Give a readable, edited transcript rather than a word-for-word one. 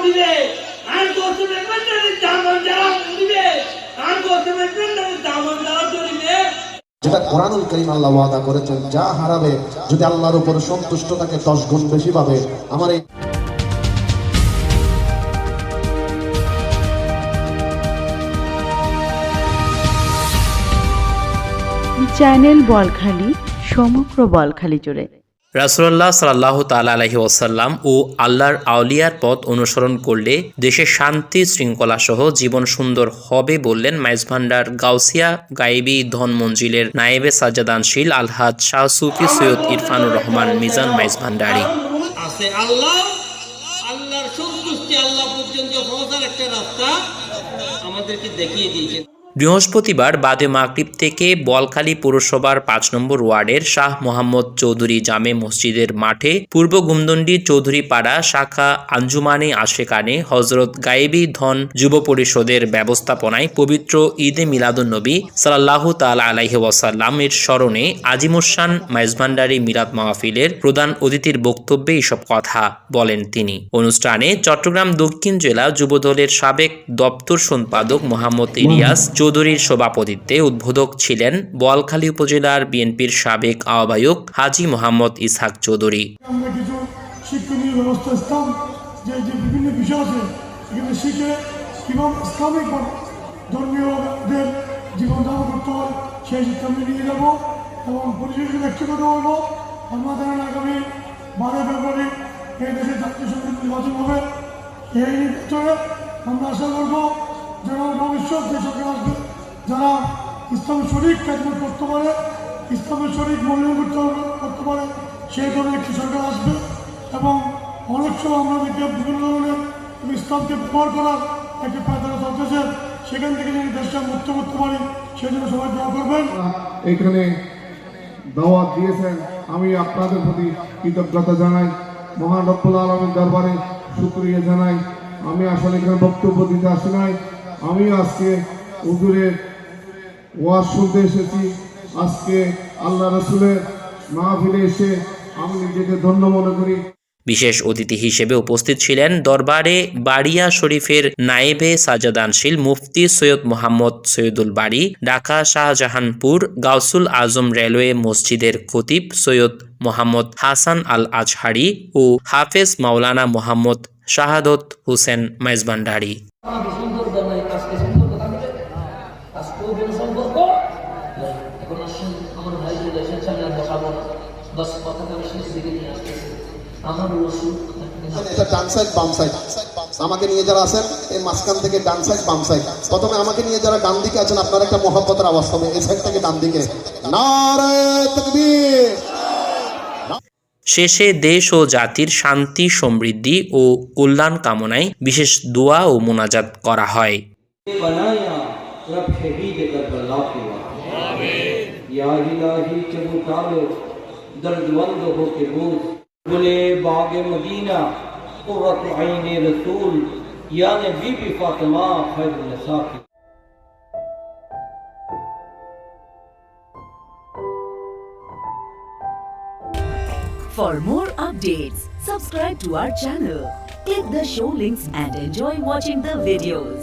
দিবে আর গোসলের মধ্যে দামন যারা দিবে আর গোসলের মধ্যে দামন যারা দিবে যেটা কোরআনুল কারীম আল্লাহ ওয়াদা করেছেন, যা হারাবে যদি আল্লাহর উপর সন্তুষ্ট থাকে 10 গুণ বেশি পাবে। আমার এই চ্যানেল বলখালি সমগ্র বলখালি জুড়ে। রাসূলুল্লাহ সাল্লাল্লাহু তাআলা আলাইহি ওয়াসাল্লাম ও আল্লাহর আউলিয়ার পথ অনুসরণ করলে দেশে শান্তি শৃঙ্খলা সহ জীবন সুন্দর হবে বললেন মাইজভান্ডার গাউসিয়া গায়েবী ধন মঞ্জিলের নায়েবে সাজ্জাদানশীল আলহাজ শাহ সুফি সৈয়দ ইরফানুর রহমান মিজান মাইজভান্ডারী। আছে আল্লাহর সন্তুষ্টি আল্লাহ পর্যন্ত পৌঁছার একটা রাস্তা আমাদেরকে দেখিয়ে দিয়েছেন। বৃহস্পতিবার বাদে মাগরিব থেকে বলখালী পৌরসভার 5 নম্বর ওয়ার্ডের শাহ মোহাম্মদ চৌধুরী জামে মসজিদের মাঠে পূর্ব গুমদন্ডি চৌধুরী পাড়া শাখা আঞ্জুমানে আশেকানে হজরত গায়েবী ধন যুব পরিষদের ব্যবস্থাপনায় পবিত্র ঈদে মিলাদুন্নবী সাল্লাল্লাহু তাআলা আলাইহি ওয়াসাল্লামের স্মরণে আজিমুসান মাইজভান্ডারী মিলাদ মাহফিলের প্রধান অতিথির বক্তব্যে এসব কথা বলেন তিনি। অনুষ্ঠানে চট্টগ্রাম দক্ষিণ জেলা যুবদলের সাবেক দপ্তর সম্পাদক মোহাম্মদ ইলিয়াস চৌধুরীর সভাপতিত্বে উদ্বোধক ছিলেন বোয়ালখালী উপজেলার বিএনপির সাবেক আহ্বায়ক হাজী মোহাম্মদ ইসহাক চৌধুরী। আমরা কিছু শিক্ষণীয় ব্যবস্থা ইসলাম যে বিভিন্ন বিষয় আছে সেখানে শিখে কীভাবে ইসলামিক ধর্মীয়দের জীবনযাপন করতে হয় সেই শিক্ষা আমরা নিয়ে যাবো এবং পরিশেষে একটি কথা বলবো, আমাদের আগামী 12 ফেব্রুয়ারি এই দেশে জাতীয় সংসদ নির্বাচন হবে। এই নির্বাচনে আমরা আশা করবো যারা ভবিষ্যৎ যে সরকার আসবে যারা ইসলামের শরীক কাজমত করতে পারে, ইসলামের শরীক মূল্যায়ন করতে পারে সেই ধরনের একটি সরকার আসবে এবং অনেক সময় আমরা দেখি বিভিন্ন ধরনের ইসলামকে ব্যবহার করার একটি পায়তারা চলতেছে, সেখান থেকে যদি দেশটা মুক্ত করতে পারি সেই জন্য সবাই দোয়া করবেন। এখানে দাওয়াত দিয়েছেন, আমি আপনাদের প্রতি কৃতজ্ঞতা জানাই, মহান রব্বুল আলামিন দরবারে শুকরিয়া জানাই। আমি আসলে এখানে বক্তব্য দিতে আসি নাই, আমি আজকে হুজুরের ওয়াজ শুনতে এসেছি। আজকে আল্লাহ রাসূলের মাহফিলে এসে আমি নিজেকে ধন্য মনে করি। বিশেষ অতিথি হিসেবে উপস্থিত ছিলেন দরবারে বাড়িয়া শরীফের নায়েবে সাজ্জাদানশীল মুফতি সৈয়দ মোহাম্মদ সৈয়দুল বাড়ি, ঢাকা শাহজাহানপুর গাউসুল আজম রেলওয়ে মসজিদের খতিব সৈয়দ মোহাম্মদ হাসান আল আজহারি ও হাফেজ মাওলানা মোহাম্মদ শাহাদত হোসেন মাইজভান্ডারী। ডান সাইড বাম সাইড আমাকে নিয়ে যারা আছেন এই মাঝখান থেকে ডান সাইড বাম সাইড, প্রথমে আমাকে নিয়ে যারা ডান দিকে আছেন আপনারা একটা মহব্বতের আওয়াজ হবে এই সাইড থেকে ডান দিকে নারে তাকবীর। শেষে দেশ ও জাতির শান্তি সমৃদ্ধি ও কল্যাণ কামনায় বিশেষ দোয়া ও মোনাজাত করা হয়। बोले बागे मदीना कुर्रत आईने रसूल यानी बीबी फातिमा खैरुन निसा की। For more updates, subscribe to our channel, click the show links and enjoy watching the videos.